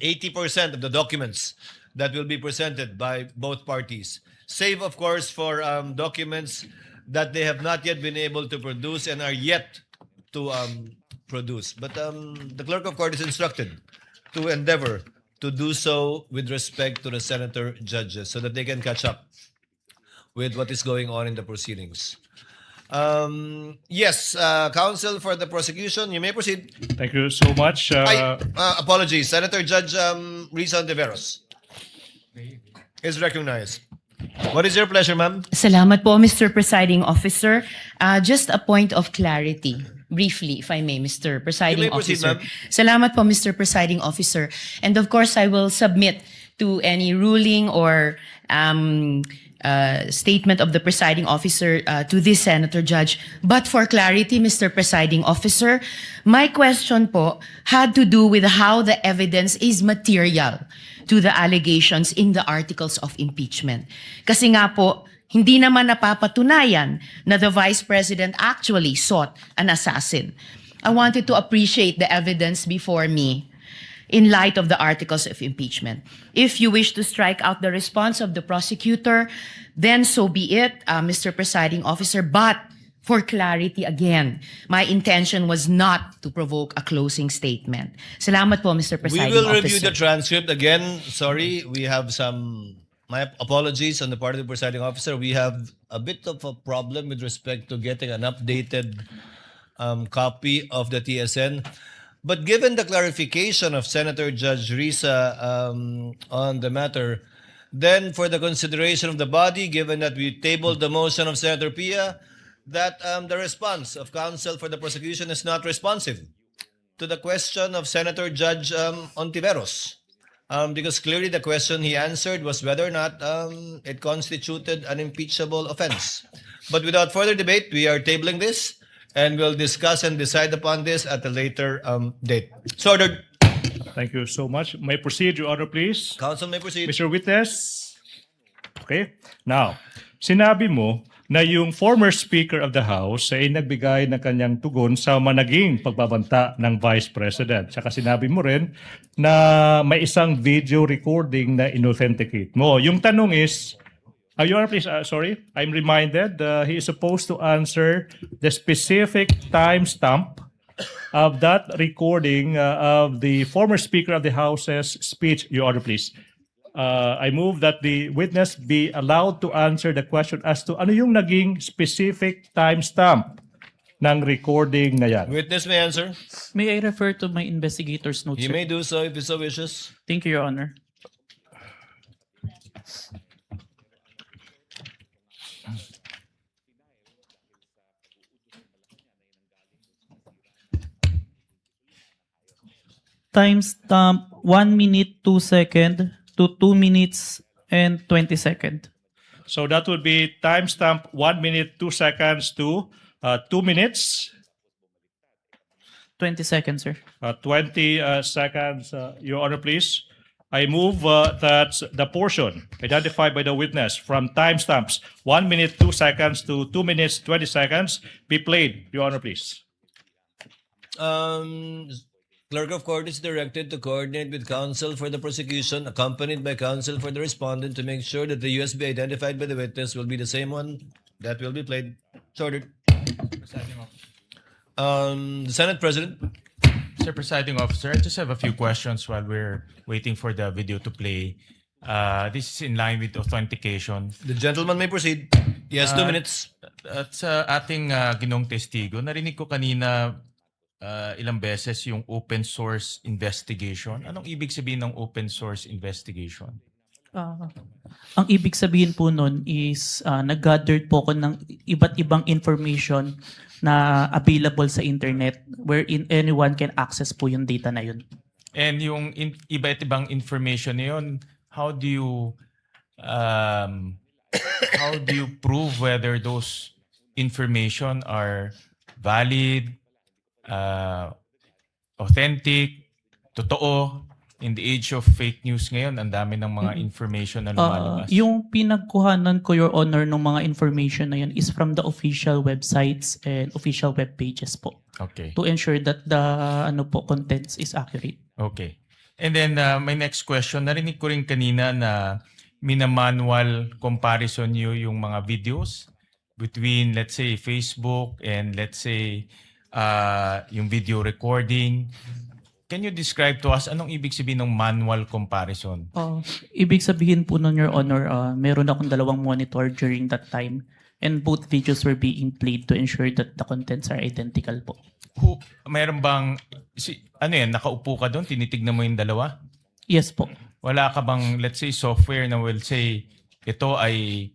80% of the documents that will be presented by both parties, save of course for documents that they have not yet been able to produce and are yet to produce. But the clerk of court is instructed to endeavor to do so with respect to the senator judges so that they can catch up with what is going on in the proceedings. Yes, counsel for the prosecution, you may proceed. Thank you so much. Apologies, Senator Judge Risa Ontiveros is recognized. What is your pleasure, ma'am? Salamat po, Mr. Presiding Officer. Just a point of clarity, briefly, if I may, Mr. Presiding You may proceed, Officer. ma'am. Salamat po, Mr. Presiding Officer. And of course, I will submit to any ruling or statement of the presiding officer to this Senator Judge. But for clarity, Mr. Presiding Officer, my question po had to do with how the evidence is material to the allegations in the articles of impeachment. Kasi nga po, hindi naman napapatunayan na the Vice President actually sought an assassin. I wanted to appreciate the evidence before me in light of the articles of impeachment. If you wish to strike out the response of the prosecutor, then so be it, Mr. Presiding Officer. But for clarity again, my intention was not to provoke a closing statement. Salamat po, Mr. We Presiding will Officer. review the transcript again. Sorry, we have my apologies on the part of the presiding officer. We have a bit of a problem with respect to getting an updated copy of the TSN. But given the clarification of Senator Judge Risa on the matter, then for the consideration of the body, given that we tabled the motion of Senator Pia, that the response of counsel for the prosecution is not responsive to the question of Senator Judge Ontiveros. Because clearly the question he answered was whether or not it constituted an impeachable offense. But without further debate, we are tabling this and we'll discuss and decide upon this at a later date. So ordered. Thank you so much. May proceed, Your Honor, please. Counsel may proceed. Mr. Witness. Okay. Now, sinabi mo na yung former Speaker of the House ay nagbigay ng kanyang tugon sa managing pagbabanta ng Vice President. Saka sinabi mo rin na may isang video recording na inauthenticate mo. Yung tanong is, Your Honor, please, sorry, I'm reminded he is supposed to answer the specific timestamp of that recording of the former Speaker of the House's speech. Your Honor, please. I move that the witness be allowed to answer the question as to ano yung naging specific timestamp ng recording na yan. Witness may answer. May I refer to my investigator's notes, He sir? may do so if he so wishes. Thank you, Your Honor. Timestamp 1 minute 2 second to 2 minutes and 20 second. So that would be timestamp 1 minute 2 seconds to 2 minutes 20 seconds, sir. 20 seconds. Your Honor, please. I move that the portion identified by the witness from timestamps 1 minute 2 seconds to 2 minutes 20 seconds be played. Your Honor, please. Clerk of Court is directed to coordinate with counsel for the prosecution, accompanied by counsel for the respondent, to make sure that the USB identified by the witness will be the same one that will be played. So ordered. The Senate President. Mr. Presiding Officer, I just have a few questions while we're waiting for the video to play. This is in line with authentication. The gentleman may proceed. Yes, 2 minutes. At sa ating ginong testigo, narinig ko kanina ilang beses yung open source investigation. Anong ibig sabihin ng open source investigation? Ang ibig sabihin po nun is nag-gathered po ko ng iba't ibang information na available sa internet wherein anyone can access po yung data na yun. And yung iba't ibang information na yun, how do you prove whether those information are valid, authentic, totoo? In the age of fake news ngayon, ang dami ng mga information na lumalabas. Yung pinagkuhanan ko, Your Honor, ng mga information na yun is from the official websites and official web pages po. Okay. To ensure that the contents is accurate. Okay. And then my next question, narinig ko rin kanina na minamanual comparison nyo yung mga videos between, let's say, Facebook and let's say yung video recording. Can you describe to us anong ibig sabihin ng manual comparison? Ibig sabihin po nun, Your Honor, meron akong dalawang monitor during that time and both videos were being played to ensure that the contents are identical po. Meron bang, ano yan, nakaupo ka doon, tinitignan mo yung dalawa? Yes po. Wala ka bang, let's say, software na will say, ito ay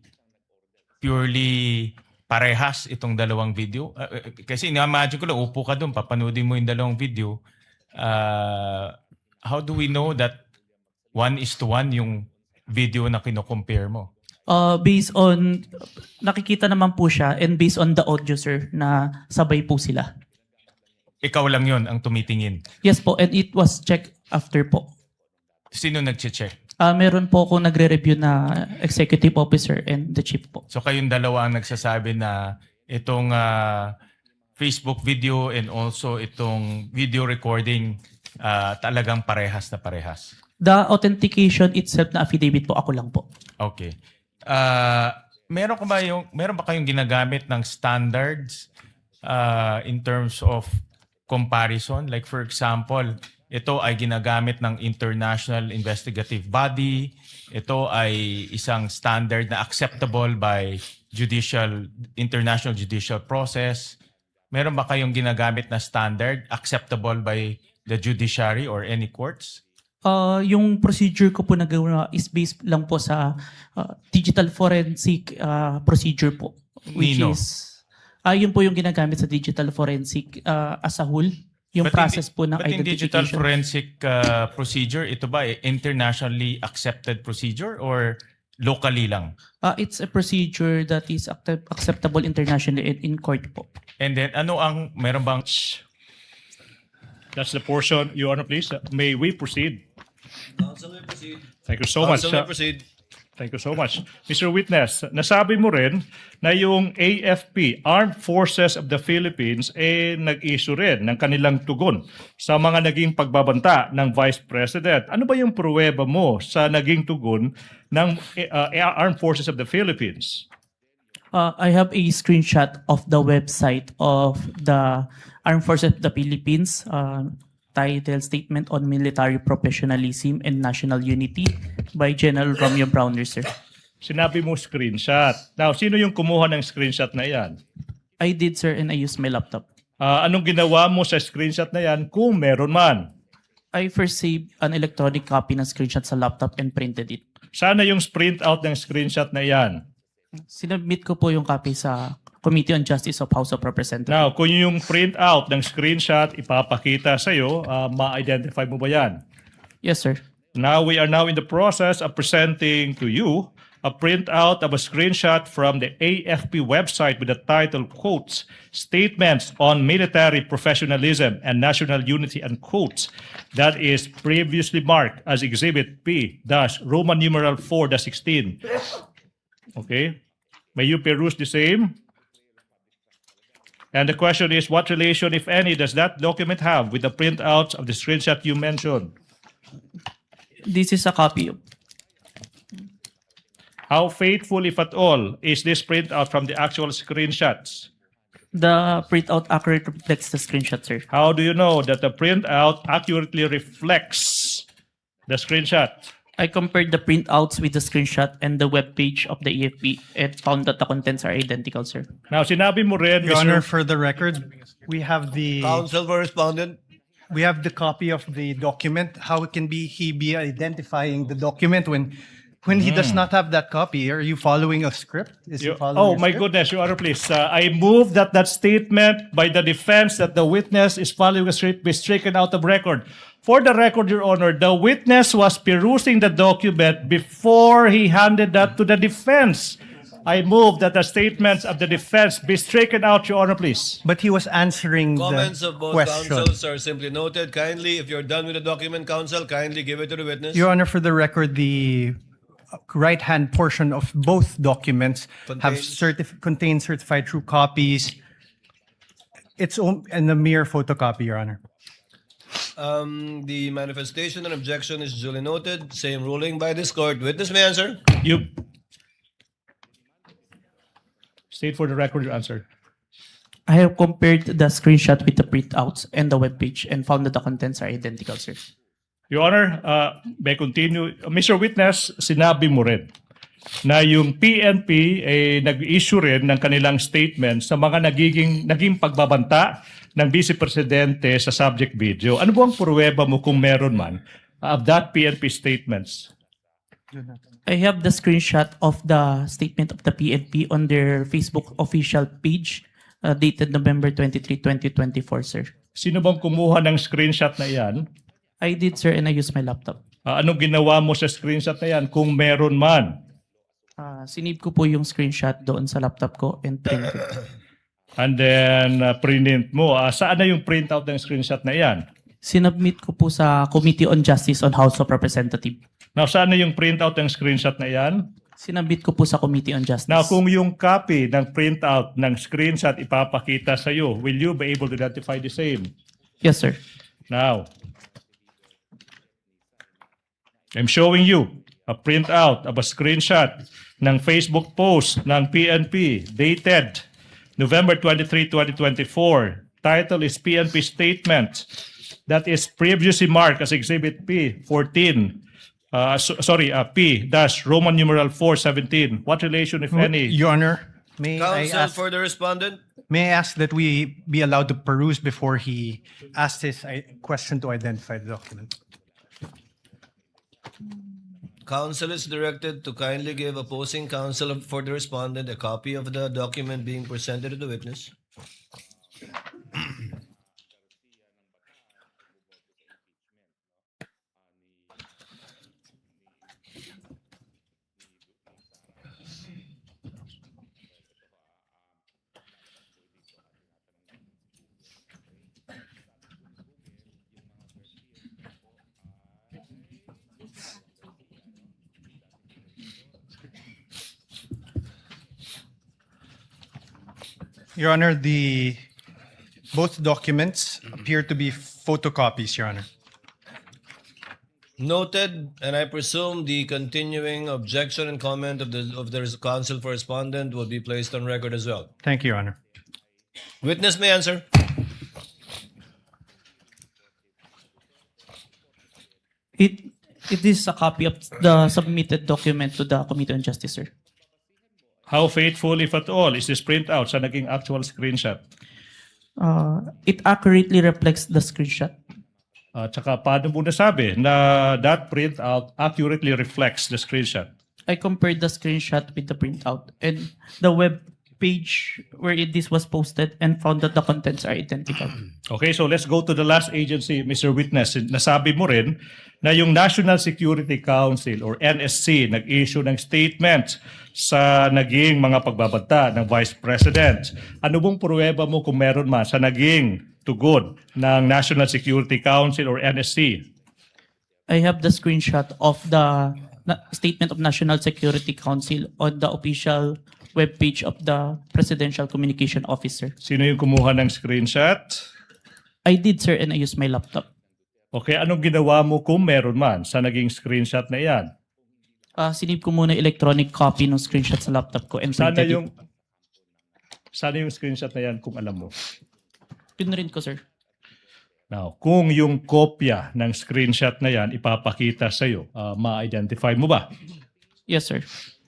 purely parehas itong dalawang video? Kasi na-imagine ko lang, upo ka doon, papanoodin mo yung dalawang video. How do we know that 1:1 yung video na kino-compare mo? Based on, nakikita naman po siya and based on the audio, sir, na sabay po sila. Ikaw lang yon ang tumitingin. Yes po, and it was checked after po. Sino nagche-check? Meron po akong nagre-review na executive officer and the chief po. So kayong dalawa ang nagsasabi na itong Facebook video and also itong video recording talagang parehas na parehas. The authentication itself na affidavit po, ako lang po. Okay. Meron ba kayong ginagamit ng standards in terms of comparison? Like for example, ito ay ginagamit ng international investigative body. Ito ay isang standard na acceptable by international judicial process. Meron ba kayong ginagamit na standard acceptable by the judiciary or any courts? Yung procedure ko po nagawa is based lang po sa digital forensic procedure po. Which Nino? is, yun po yung ginagamit sa digital forensic as a whole. Yung process po ng but in digital identification. forensic procedure, ito ba internationally accepted procedure or locally lang? It's a procedure that is acceptable internationally and in court po. And then meron bang That's the portion. Your Honor, please. May we proceed? Counsel may proceed. Thank you so much. Counsel may proceed. Thank you so much. Mr. Witness, nasabi mo rin na yung AFP, Armed Forces of the Philippines, nag-issue rin ng kanilang tugon sa mga naging pagbabanta ng Vice President. Ano ba yung pruweba mo sa naging tugon ng Armed Forces of the Philippines? I have a screenshot of the website of the Armed Forces of the Philippines, titled Statement on Military Professionalism and National Unity by General Romeo Browner, sir. Sinabi mo screenshot. Now, sino yung kumuha ng screenshot na yan? I did, sir, and I used my laptop. Anong ginawa mo sa screenshot na yan kung meron man? I first saved an electronic copy ng screenshot sa laptop and printed it. Sana yung print out ng screenshot na yan. Sinubmit ko po yung copy sa Committee on Justice of House of Representatives. Now, kung yung print out ng screenshot ipapakita sa'yo, ma-identify mo ba yan? Yes, sir. Now, we are now in the process of presenting to you a printout of a screenshot from the AFP website with the title, quotes, Statements on Military Professionalism and National Unity, and quotes, that is previously marked as Exhibit P-Roman numeral 4-16. Okay? May you peruse the same? And the question is, what relation, if any, does that document have with the printouts of the screenshot you mentioned? This is a copy. How faithful, if at all, is this printout from the actual screenshots? The printout accurately reflects the screenshot, sir. How do you know that the printout accurately reflects the screenshot? I compared the printouts with the screenshot and the web page of the AFP and found that the contents are identical, sir. Now, sinabi mo rin, Your Mr. Honor, for the record, we have the Counsel for respondent. copy of the document. How can he be identifying the document when he does not have that copy? Are you following a script? Is he following Oh a my script? goodness, Your Honor, please. I move that statement by the defense that the witness is following a script be stricken out of record. For the record, Your Honor, the witness was perusing the document before he handed that to the defense. I move that the statements of the defense be stricken out, Your Honor, please. But he was answering Comments the of both question. counsels are simply noted. Kindly, if you're done with the document, counsel, kindly give it to the witness. Your Honor, for the record, the right-hand portion of both documents contain certified true copies. It's in a mere photocopy, Your Honor. The manifestation and objection is duly noted. Same ruling by this court. Witness may answer. You state for the record your answer. I have compared the screenshot with the printouts and the webpage and found that the contents are identical, sir. Your Honor, may I continue? Mr. Witness, sinabi mo rin na yung PNP ay nag-issue rin ng kanilang statement sa mga naging pagbabanta ng Vice Presidente sa subject video. Ano po ang pruweba mo kung meron man of that PNP statements? I have the screenshot of the statement of the PNP on their Facebook official page dated November 23, 2024, sir. Sino bang kumuha ng screenshot na yan? I did, sir, and I used my laptop. Anong ginawa mo sa screenshot na yan kung meron man? Sinave ko po yung screenshot doon sa laptop ko and printed. And then print mo. Saan na yung printout ng screenshot na yan? Sinubmit ko po sa Committee on Justice on House of Representatives. Now, saan na yung printout ng screenshot na yan? Sinabit ko po sa Committee on Justice. Now, kung yung copy ng printout ng screenshot ipapakita sa iyo, will you be able to identify the same? Yes, sir. Now, I'm showing you a printout of a screenshot ng Facebook post ng PNP dated November 23, 2024. Title is PNP Statement that is previously marked as Exhibit P14. P-Roman numeral 417. What relation, if any? Your Honor, may I Counsel ask? for the respondent. May I ask that we be allowed to peruse before he asks his question to identify the document? Counsel is directed to kindly give opposing counsel for the respondent a copy of the document being presented to the witness. Your Honor, both documents appear to be photocopies, Your Honor. Noted, and I presume the continuing objection and comment of the counsel for respondent will be placed on record as well. Thank you, Your Honor. Witness may answer. It is a copy of the submitted document to the Committee on Justice, sir. How faithful, if at all, is this printout sa naging actual screenshot? It accurately reflects the screenshot. Tsaka paano mo nasabi na that printout accurately reflects the screenshot? I compared the screenshot with the printout and the web page where this was posted and found that the contents are identical. Okay, so let's go to the last agency, Mr. Witness. Nasabi mo rin na yung National Security Council or NSC nag-issue ng statement sa naging mga pagbabanta ng Vice President. Ano bang pruweba mo kung meron man sa naging tugon ng National Security Council or NSC? I have the screenshot of the statement of National Security Council on the official webpage of the Presidential Communication Officer. Sino yung kumuha ng screenshot? I did, sir, and I used my laptop. Okay, anong ginawa mo kung meron man sa naging screenshot na yan? Sinip ko muna electronic copy ng screenshot sa laptop ko and printed it. Sana yung screenshot na yan kung alam mo. Yun rin ko, sir. Now, kung yung kopya ng screenshot na yan ipapakita sa iyo, ma-identify mo ba? Yes, sir.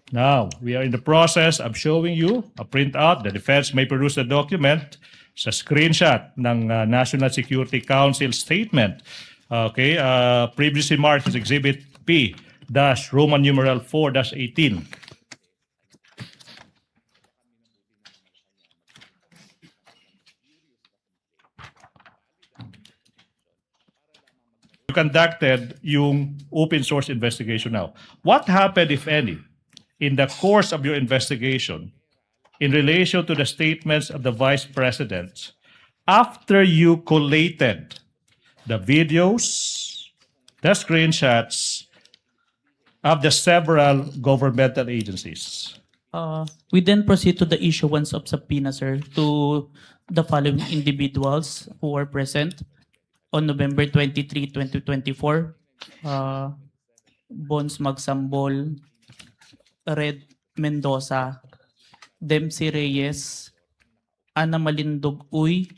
Now, we are in the process of showing you a printout. The defense may produce the document sa screenshot ng National Security Council statement. Okay, previously marked as Exhibit P-Roman numeral 4-18. You conducted yung open source investigation now. What happened, if any, in the course of your investigation in relation to the statements of the Vice President after you collated the videos, the screenshots of the several governmental agencies? We then proceed to the issuance of subpoena, sir, to the following individuals who were present on November 23, 2024. Bons Magsambol, Red Mendoza, Dempsey Reyes, Ana Malindog Uy,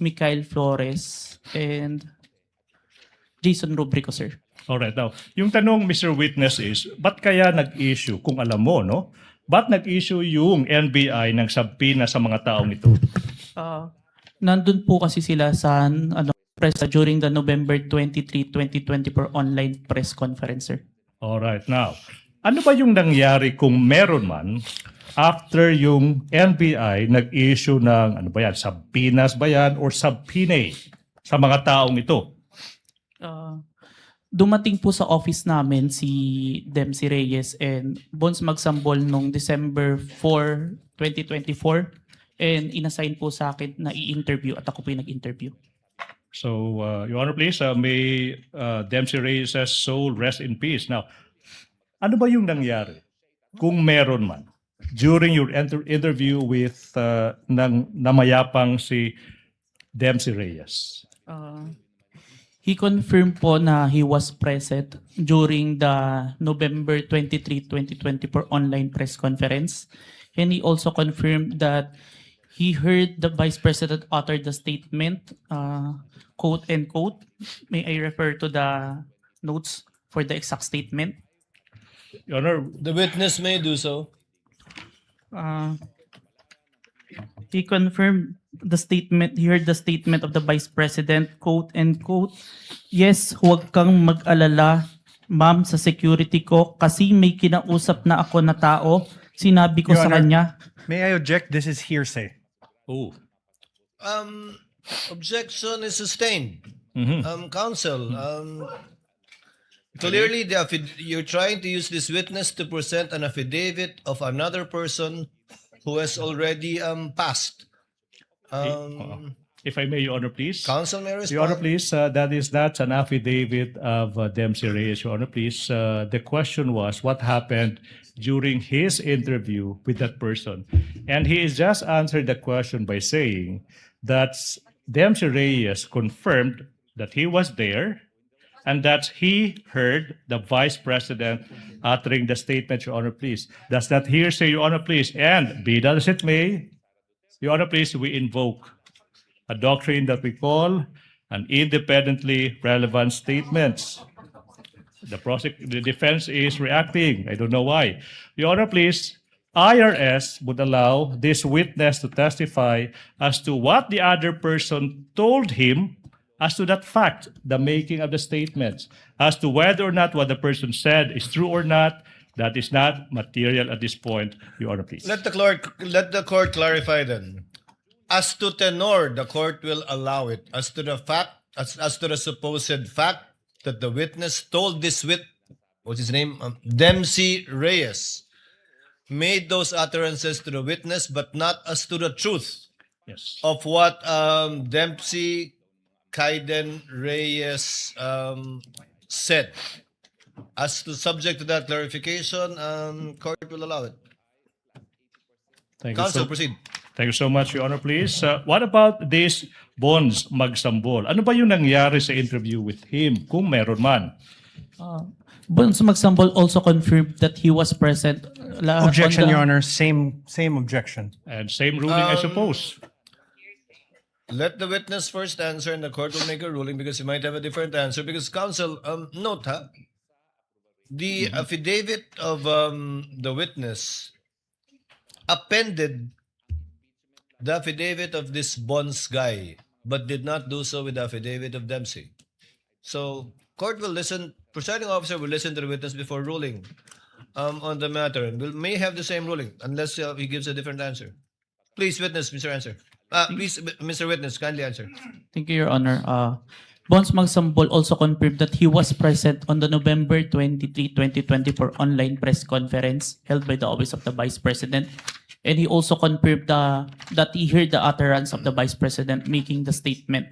Mikhail Flores, and Jason Rubrico, sir. Alright, now, yung tanong, Mr. Witness, is, ba't kaya nag-issue, kung alam mo, no? Ba't nag-issue yung NBI ng subpoena sa mga taong ito? Nandun po kasi sila sa press during the November 23, 2024 online press conference, sir. Alright, now, ano ba yung nangyari kung meron man after yung NBI nag-issue ng, ano ba yan, subpoenas ba yan or subpoena sa mga taong ito? Dumating po sa office namin si Dempsey Reyes and Bons Magsambol nung December 4, 2024 and inassign po sa akin na i-interview at ako po yung nag-interview. So, Your Honor, please, may Dempsey Reyes' soul rest in peace. Now, ano ba yung nangyari kung meron man during your interview with namayapang si Dempsey Reyes? He confirmed po na he was present during the November 23, 2024 online press conference. And he also confirmed that he heard the Vice President utter the statement, quote and quote. May I refer to the notes for the exact statement? Your Honor, The witness may do so. He confirmed the statement, he heard the statement of the Vice President, quote and quote, "Yes, huwag kang mag-alala, ma'am, sa security ko kasi may kinausap na ako na tao. Sinabi ko Your sa Honor, kanya." May I object? This is hearsay. oh, Objection is sustained. Counsel, clearly you're trying to use this witness to present an affidavit of another person who has already passed. if I may, Your Honor, please. Counsel may respond. Your Honor, please, that is not an affidavit of Dempsey Reyes, Your Honor, please. The question was what happened during his interview with that person. And he has just answered the question by saying that Dempsey Reyes confirmed that he was there and that he heard the Vice President uttering the statement, Your Honor, please. Does that hearsay, Your Honor, please? And be that as it may, Your Honor, please, we invoke a doctrine that we call an independently relevant statements. The defense is reacting. I don't know why. Your Honor, please, IRS would allow this witness to testify as to what the other person told him as to that fact, the making of the statements, as to whether or not what the person said is true or not. That is not material at this point, Your Honor, please. Let the court clarify then. As to tenor, the court will allow it. As to the fact, as to the supposed fact that the witness told this what's his name, Dempsey Reyes, made those utterances to the witness, but not as to the truth Yes. of what Dempsey Kaiden Reyes said. As to subject to that clarification, court will allow it. Thank you Counsel, so, proceed. thank you so much, Your Honor, please. What about this Bons Magsambol? Ano ba yung nangyari sa interview with him, kung meron man? Bons Magsambol also confirmed that he was present. Objection, Your Honor. Same objection. And same ruling, I suppose. Let the witness first answer and the court will make a ruling because he might have a different answer. Because counsel, note, the affidavit of the witness appended the affidavit of this Bonds guy, but did not do so with the affidavit of Dempsey. So, court will listen, presiding officer will listen to the witness before ruling on the matter, and may have the same ruling unless he gives a different answer. Please, witness, Mr. Answer. Please, Mr. Witness, kindly answer. Thank you, Your Honor. Bons Magsambol also confirmed that he was present on the November 23, 2024 online press conference held by the Office of the Vice President. And he also confirmed that he heard the utterance of the Vice President making the statement.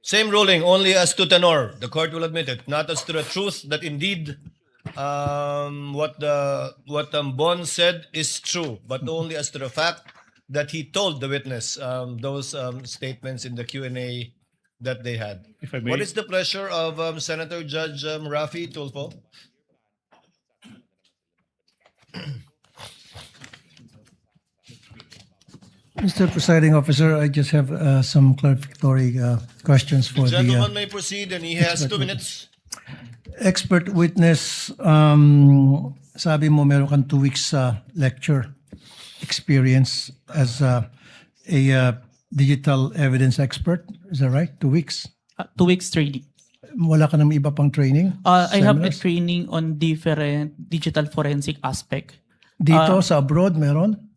Same ruling, only as to tenor. The court will admit it, not as to the truth that indeed what Bon said is true, but only as to the fact that he told the witness those statements in the Q&A that they had. If I may. What is the pleasure of Senator Judge Rafi Tulfo? Mr. Presiding Officer, I just have some clarificatory questions for the Gentleman may proceed and he has 2 minutes. expert witness. Sabi mo meron kang 2 weeks lecture experience as a digital evidence expert. Is that right? 2 weeks? 2 weeks training. Wala ka naman iba pang training? I have a Seminars? training on different digital forensic aspect. Dito sa abroad meron?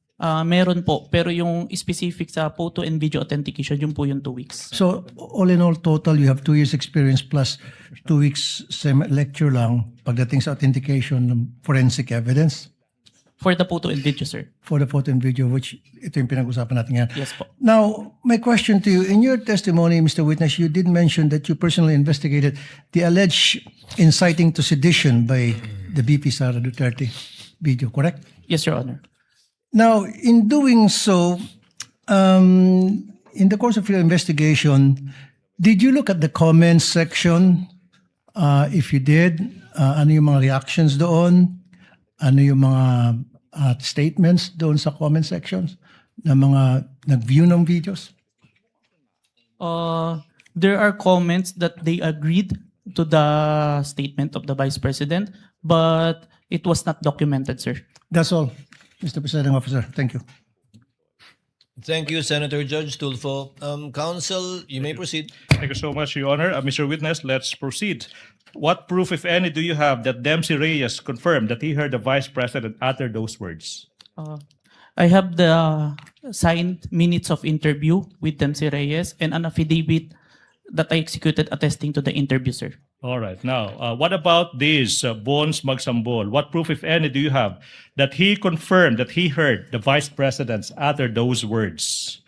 Meron po, pero yung specific sa photo and video authentication, yun po yung 2 weeks. So all in all total you have 2 years experience plus 2 weeks lecture lang pagdating sa authentication ng forensic evidence For the photo and video, sir. for the photo and video, which ito yung pinag-usapan natin yan. Yes po. Now, my question to you, in your testimony, Mr. Witness, you did mention that you personally investigated the alleged inciting to sedition by the BP Sara Duterte video, correct? Yes, Your Honor. Now, in doing so, in the course of your investigation, did you look at the comments section? If you did, ano yung mga reactions doon? Ano yung mga statements doon sa comment sections ng mga nag-view ng videos? There are comments that they agreed to the statement of the Vice President, but it was not documented, sir. That's all, Mr. Presiding Officer. Thank you. Thank you, Senator Judge Tulfo. Counsel, you may proceed. Thank you so much, Your Honor. Mr. Witness, let's proceed. What proof, if any, do you have that Dempsey Reyes confirmed that he heard the Vice President utter those words? I have the signed minutes of interview with Dempsey Reyes and an affidavit that I executed attesting to the interview, sir. All right. Now, what about this Bones Magsambol? What proof, if any, do you have that he confirmed that he heard the Vice President utter those words?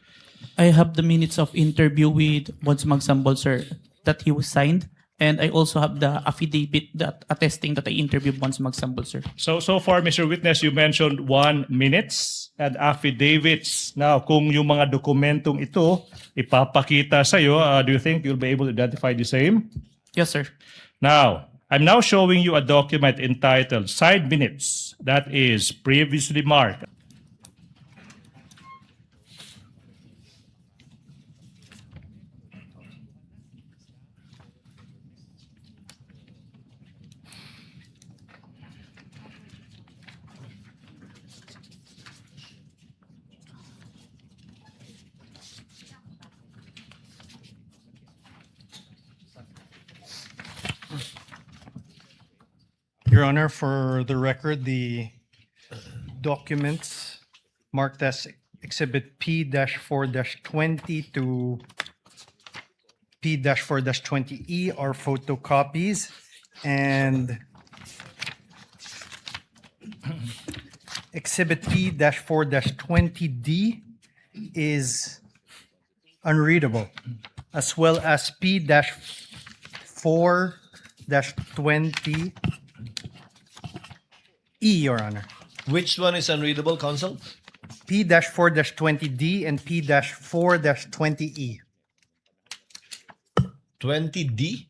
I have the minutes of interview with Bones Magsambol, sir, that he was signed. And I also have the affidavit that attesting that I interviewed Bones Magsambol, sir. So far, Mr. Witness, you mentioned 1 minutes and affidavits. Now, kung yung mga dokumentong ito ipapakita sa'yo, do you think you'll be able to identify the same? Yes, sir. Now, I'm now showing you a document entitled Side Minutes that is previously marked. Your Honor, for the record, the documents marked as Exhibit P-4-20 to P-4-20E are photocopies, and Exhibit P-4-20D is unreadable, as well as P-4-20E, Your Honor. Which one is unreadable, Counsel? P-4-20D and P-4-20E. 20D?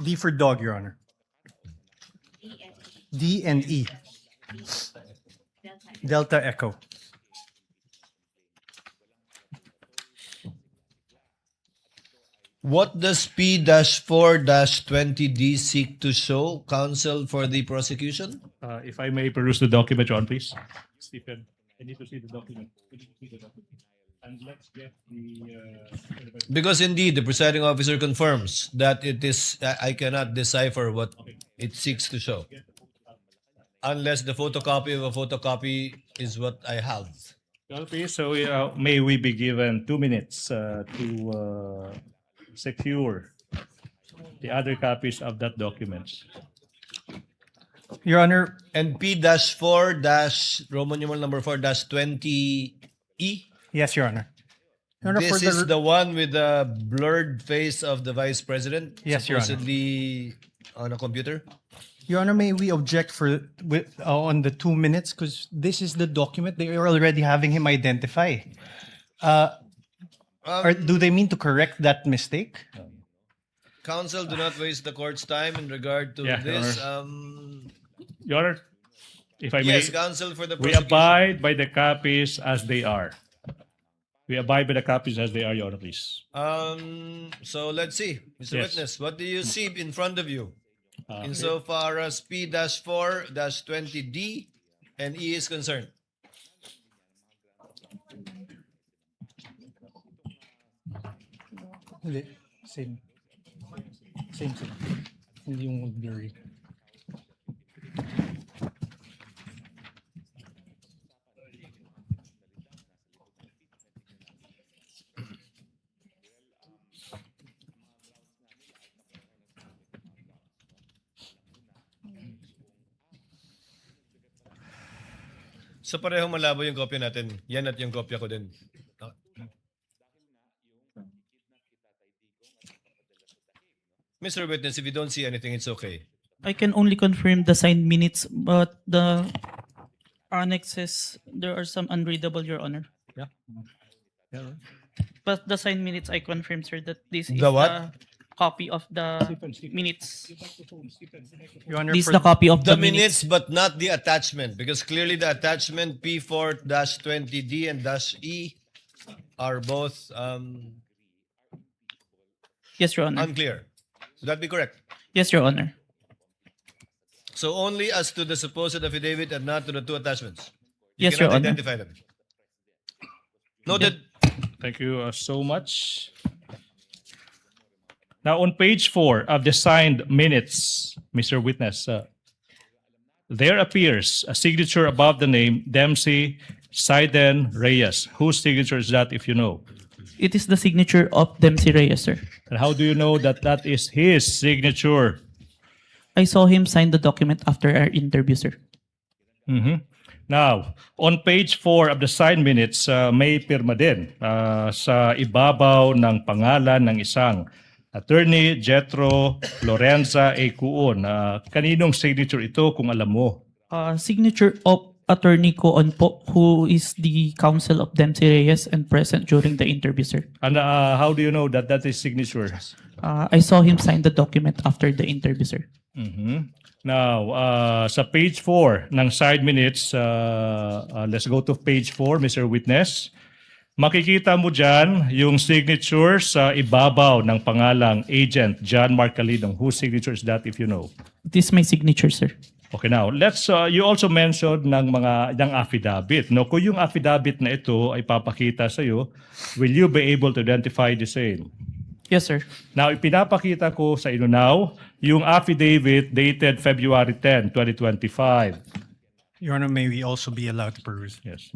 D for dog, Your Honor. D and E. Delta Echo. What does P-4-20D seek to show, Counsel, for the prosecution? If I may peruse the document, John, please. Stephen, I need to see the document. I need to see the document. And let's get the... Because indeed, the presiding officer confirms that it is, I cannot decipher what it seeks to show. Unless the photocopy of a photocopy is what I have. Well, please, so may we be given 2 minutes to secure the other copies of that document. Your Honor, And P-4- Roman numeral number 4-20E? yes, Your Honor. Your Honor, This is the one with the blurred face of the Vice President, Yes, Your Honor. supposedly on a computer. Your Honor, may we object on the 2 minutes, because this is the document they are already having him identify. Or do they mean to correct that mistake? Counsel, do not waste the court's time in regard to Yeah, Your this. Your Honor, if I may, Yes, counsel for the we prosecution. abide by the copies as they are. We abide by the copies as they are, Your Honor, please. So let's see, Mr. Yes. Witness, what do you see in front of you? Uh, Insofar as P-4-20D and E is concerned. Hindi. Same. Same. Hindi yung blurry. So pareho malabo yung kopya natin. Yan at yung kopya ko din. Mr. Witness, if you don't see anything, it's okay. I can only confirm the signed minutes, but the annexes, there are some unreadable, Your Honor. Yeah. But the signed minutes, I confirm, sir, that this is The what? the copy of the minutes. Your Honor, This is for the copy of The the minutes. minutes, but not the attachment, because clearly the attachment P4-20D and -E are both Yes, Your Honor. unclear. Would that be correct? Yes, Your Honor. So only as to the supposed affidavit and not to the two attachments. You Yes, Your cannot Honor. identify them. Noted. Thank you so much. Now, on page 4 of the signed minutes, Mr. Witness, there appears a signature above the name Dempsey-Sison Reyes. Whose signature is that, if you know? It is the signature of Dempsey Reyes, sir. And how do you know that that is his signature? I saw him sign the document after our interview, sir. Now, on page 4 of the signed minutes, may pirma din sa ibabaw ng pangalan ng isang Attorney Jetro Lorenza A. Cuon. Kaninong signature ito kung alam mo? Signature of Attorney Coon po, who is the counsel of Dempsey Reyes and present during the interview, sir. And how do you know that that is signature? I saw him sign the document after the interview, sir. Now, sa page 4 ng side minutes, let's go to page 4, Mr. Witness. Makikita mo dyan yung signature sa ibabaw ng pangalang Agent John Mark Calidong. Whose signature is that, if you know? This is my signature, sir. Okay, now, let's, you also mentioned ng affidavit. No? Kung yung affidavit na ito ay papakita sa'yo, will you be able to identify the same? Yes, sir. Now, ipinapakita ko sa inyo now yung affidavit dated February 10, 2025. Your Honor, may we also be allowed to peruse? Yes.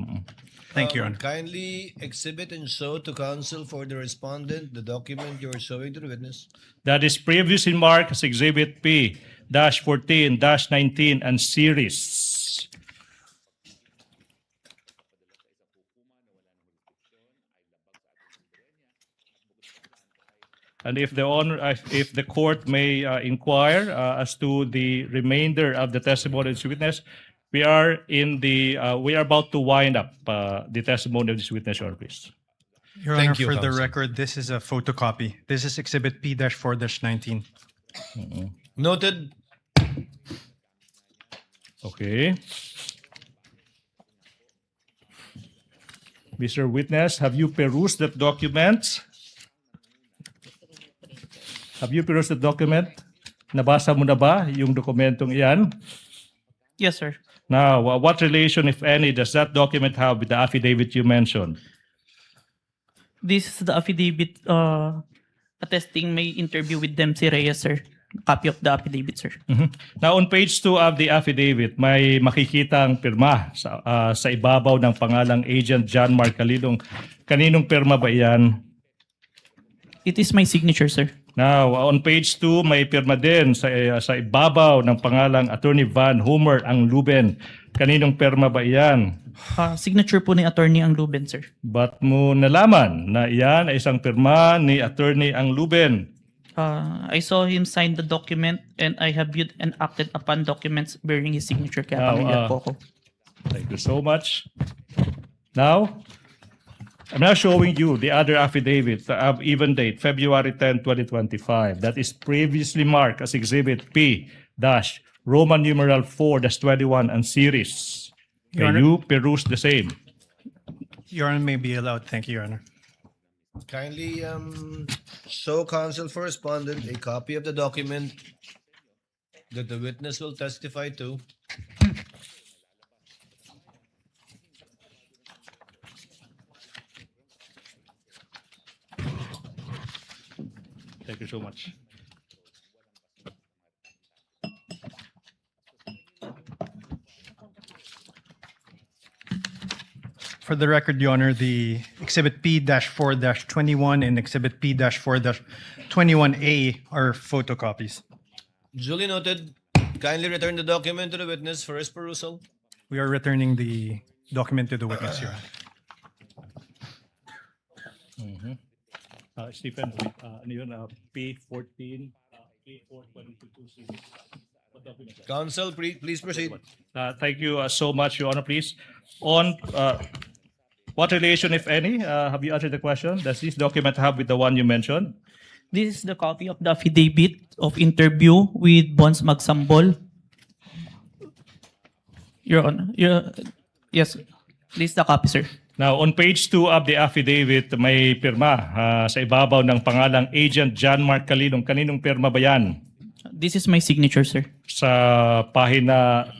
Thank you, Your Honor. Kindly exhibit and show to counsel for the respondent the document you are showing to the witness. That is previously marked as Exhibit P-14-19 and series. And if the court may inquire as to the remainder of the testimony of this witness, we are about to wind up the testimony of this witness, Your Honor, please. Your Thank Honor, you, for the counsel. record, this is a photocopy. This is Exhibit P-4-19. Noted. Okay. Mr. Witness, have you perused that document? Have you perused the document? Nabasa mo na ba yung dokumentong iyan? Yes, sir. Now, what relation, if any, does that document have with the affidavit you mentioned? This is the affidavit attesting my interview with Dempsey Reyes, sir. Copy of the affidavit, sir. Now, on page 2 of the affidavit, may makikitang pirma sa ibabaw ng pangalang Agent John Mark Calidong. Kaninong pirma ba iyan? It is my signature, sir. Now, on page 2, may pirma din sa ibabaw ng pangalang Attorney Van Homer ang Luben. Kaninong pirma ba iyan? Signature po ni Attorney ang Luben, sir. Ba't mo nalaman na iyan ay isang pirma ni Attorney ang Luben? I saw him sign the document and I have viewed and acted upon documents bearing his signature. Kaya Now, pamilyar po ako. Thank you so much. Now, I'm now showing you the other affidavit of even date, February 10, 2025, that is previously marked as Exhibit P dash Roman numeral 4-21 and series. Your Can Honor. you peruse the same? Your Honor may be allowed. Thank you, Your Honor. Kindly show counsel for respondent a copy of the document that the witness will testify to. Thank you so much. For the record, Your Honor, the Exhibit P-4-21 and Exhibit P-4-21A are photocopies. Duly noted. Kindly return the document to the witness for his perusal. We are returning the document to the witness, Your Honor. Stephen, ano yun, P14, P422 series. What document is that? Counsel, please proceed. Thank you so much, Your Honor, please. On what relation, if any, have you answered the question? Does this document have with the one you mentioned? This is the copy of the affidavit of interview with Bons Magsambol. Your Honor, yes, this is the copy, sir. Now, on page 2 of the affidavit, may pirma sa ibabaw ng pangalang Agent John Mark Calilong. Kaninong pirma ba yan? This is my signature, sir. Sa pahina,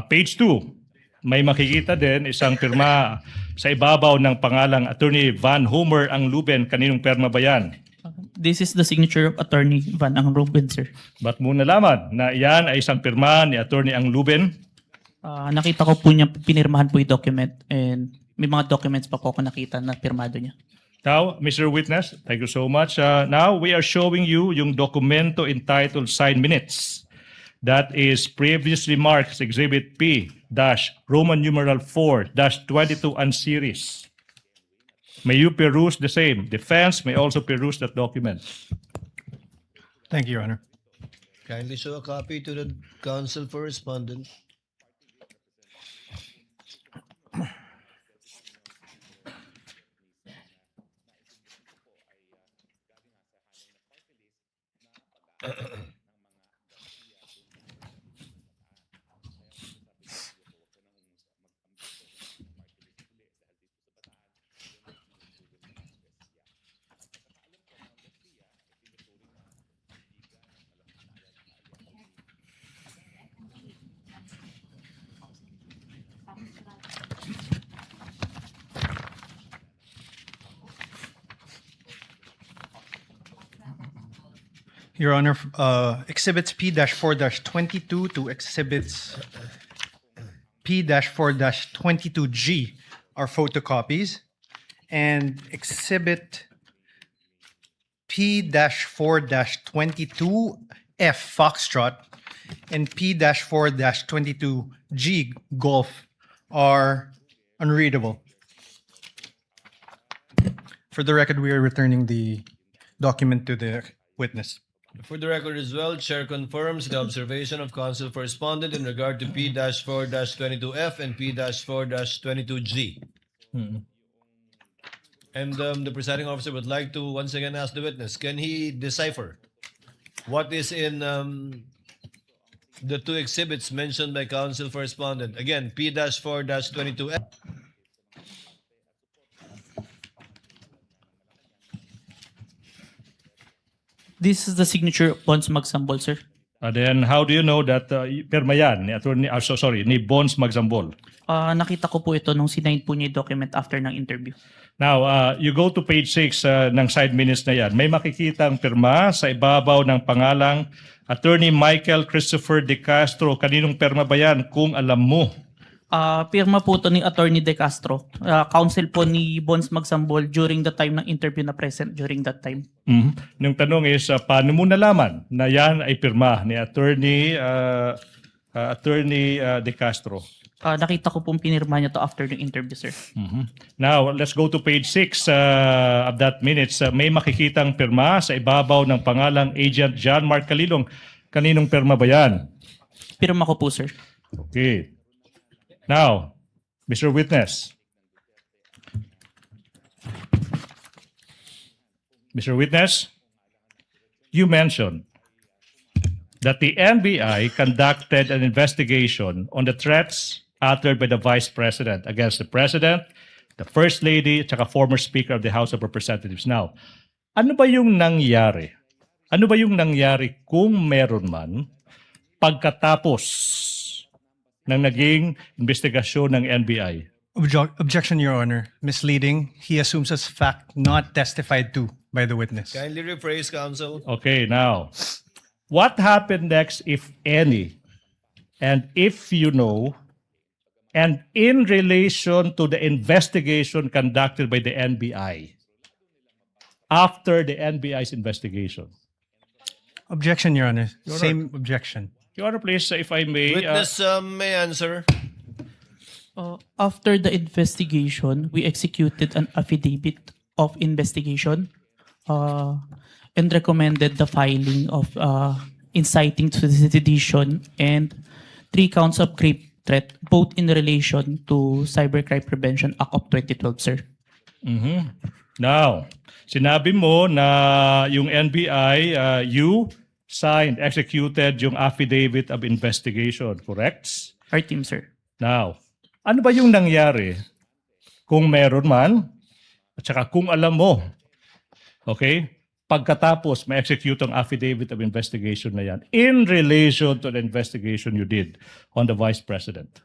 page 2, may makikita din isang pirma sa ibabaw ng pangalang Attorney Van Homer ang Luben. Kaninong pirma ba yan? This is the signature of Attorney Van Ang Ruben, sir. Ba't mo nalaman na iyan ay isang pirma ni Attorney ang Luben? Nakita ko po niya, pinirmahan po yung document and may mga documents pa po ako nakita na pirmado niya. Now, Mr. Witness, thank you so much. Now, we are showing you yung dokumento entitled Signed Minutes. That is previously marked as Exhibit P-Roman numeral 4-22 and series. May you peruse the same. Defense may also peruse that document. Thank you, Your Honor. Kindly show a copy to the counsel for respondent. Your Honor, Exhibits P-4-22 to Exhibits P-4-22G are photocopies, and Exhibit P-4-22F Foxtrot and P-4-22G Golf are unreadable. For the record, we are returning the document to the witness. For the record as well, Chair confirms the observation of counsel for respondent in regard to P-4-22F and P-4-22G. And the presiding officer would like to once again ask the witness, can he decipher what is in the two exhibits mentioned by counsel for respondent? Again, P-4-22F. This is the signature of Bons Magsambol, sir. Then how do you know that pirma yan ni Attorney, ni Bons Magsambol? Nakita ko po ito nung sinign po niya yung document after ng interview. Now, you go to page 6 ng side minutes na yan. May makikitang pirma sa ibabaw ng pangalang Attorney Michael Christopher De Castro. Kaninong pirma ba yan kung alam mo? Pirma po ito ni Attorney De Castro. Counsel po ni Bons Magsambol during the time ng interview na present during that time. Yung tanong is, paano mo nalaman na yan ay pirma ni Attorney De Castro? Nakita ko pong pinirma niya to after the interview, sir. Now, let's go to page 6 of that minutes. May makikitang pirma sa ibabaw ng pangalang Agent John Mark Calilong. Kaninong pirma ba yan? Pirma ko po, sir. Okay. Now, Mr. Witness, Mr. Witness, you mentioned that the NBI conducted an investigation on the threats uttered by the Vice President against the President, the First Lady, at saka former Speaker of the House of Representatives. Now, ano ba yung nangyari? Ano ba yung nangyari kung meron man pagkatapos ng naging investigasyon ng NBI? Objection, Your Honor. Misleading. He assumes as fact not testified to by the witness. Kindly rephrase, counsel. Okay, now, what happened next, if any, and if you know, and in relation to the investigation conducted by the NBI, after the NBI's investigation? Objection, Your Honor. Your Same objection. Your Honor, please, if I may. Witness may answer. After the investigation, we executed an affidavit of investigation and recommended the filing of inciting to sedition and 3 counts of grave threat, both in relation to Cybercrime Prevention Act of 2012, sir. Now, sinabi mo na yung NBI, you signed, executed yung affidavit of investigation, correct? Our team, sir. Now, ano ba yung nangyari kung meron man at saka kung alam mo, okay, pagkatapos ma-execute ang affidavit of investigation na yan in relation to the investigation you did on the Vice President?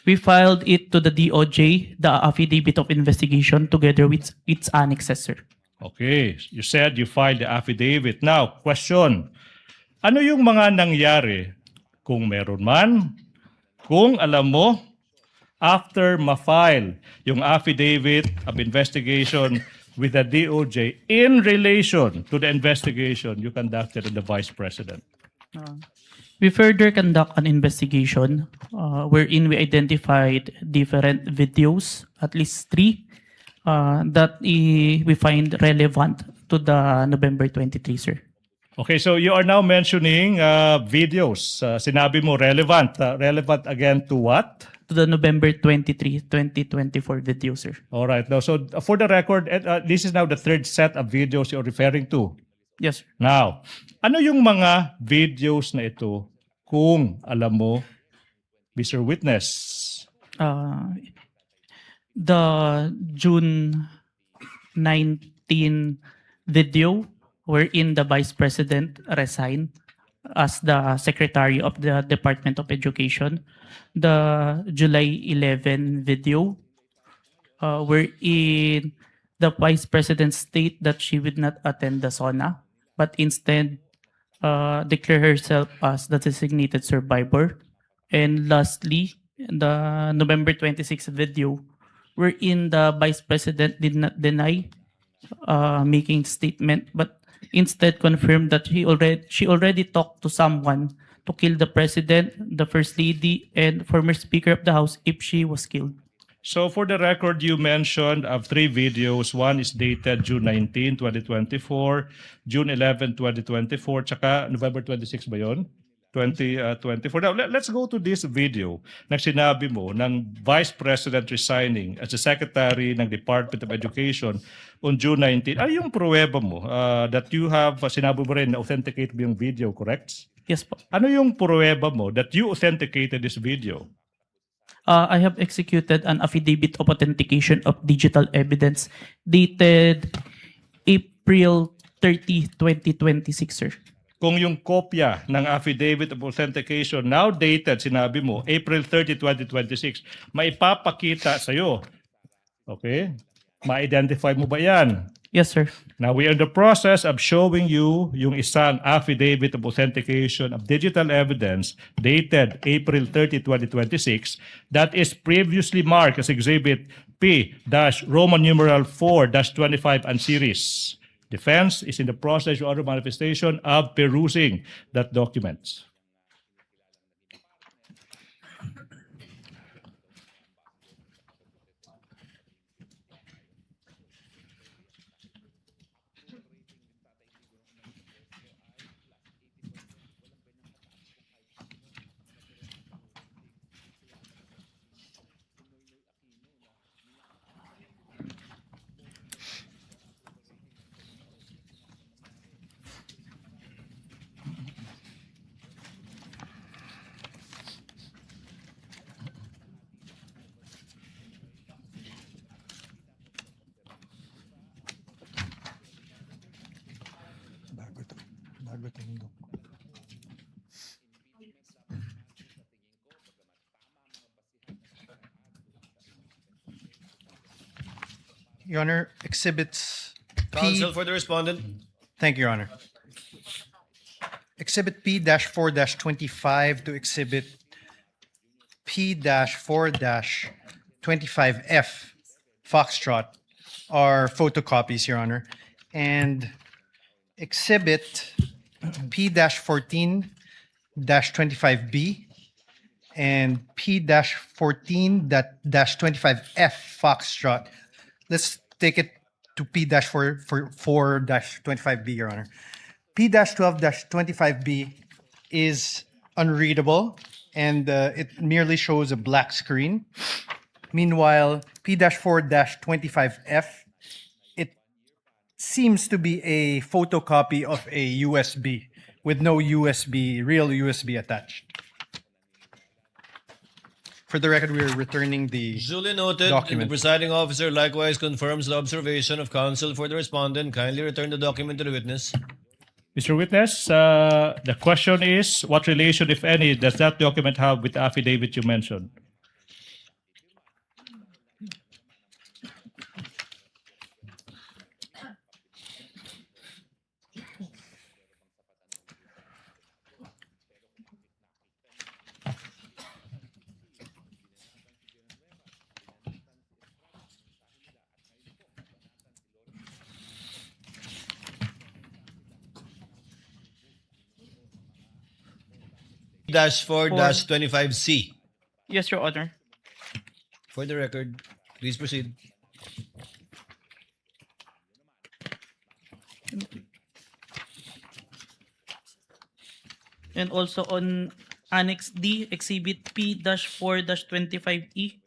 We filed it to the DOJ, the affidavit of investigation, together with its annexes, sir. Okay, you said you filed the affidavit. Now, question, ano yung mga nangyari kung meron man, kung alam mo, after ma-file yung affidavit of investigation with the DOJ in relation to the investigation you conducted on the Vice President? We further conduct an investigation wherein we identified different videos, at least 3, that we find relevant to the November 23, sir. Okay, so you are now mentioning videos. Sinabi mo relevant. Relevant again to what? To the November 23, 2024 video, sir. All right. Now, so for the record, this is now the 3rd set of videos you're referring to. Yes, sir. Now, ano yung mga videos na ito kung alam mo, Mr. Witness? The June 19 video wherein the Vice President resigned as the Secretary of the Department of Education. The July 11 video wherein the Vice President state that she would not attend the SONA, but instead declare herself as the designated survivor. And lastly, the November 26 video wherein the Vice President did not deny making statement, but instead confirmed that she already talked to someone to kill the President, the First Lady, and former Speaker of the House if she was killed. So for the record, you mentioned of 3 videos. One is dated June 19, 2024, June 11, 2024, tsaka November 26 ba yun? 2024. Now, let's go to this video na sinabi mo ng Vice President resigning as the Secretary ng Department of Education on June 19. Ano yung pruweba mo that you have, sinabi mo rin na authenticate mo yung video, correct? Yes po. Ano yung pruweba mo that you authenticated this video? I have executed an affidavit of authentication of digital evidence dated April 30, 2026, sir. Kung yung kopya ng affidavit of authentication now dated, sinabi mo, April 30, 2026, maipapakita sa'yo. Okay? Ma-identify mo ba yan? Yes, sir. Now, we are in the process of showing you yung isang affidavit of authentication of digital evidence dated April 30, 2026 that is previously marked as Exhibit P-Roman numeral 4-25 and series. Defense is in the process or other manifestation of perusing that document. Your Honor, exhibits P. Counsel for the respondent. Thank you, Your Honor. Exhibit P-4-25 to Exhibit P-4-25F, Foxtrot, are photocopies, Your Honor. And Exhibit P-14-25B and P-14-25F, Foxtrot. Let's take it to P-4-25B, Your Honor. P-12-25B is unreadable and it merely shows a black screen. Meanwhile, P-4-25F, it seems to be a photocopy of a USB with no real USB attached. For the record, we are returning the Duly noted. And the document. presiding officer likewise confirms the observation of counsel for the respondent. Kindly return the document to the witness. Mr. Witness, the question is, what relation, if any, does that document have with the affidavit you mentioned? P-4-25C. Yes, Your Honor. For the record, please proceed. And also on Annex D, Exhibit P-4-25E,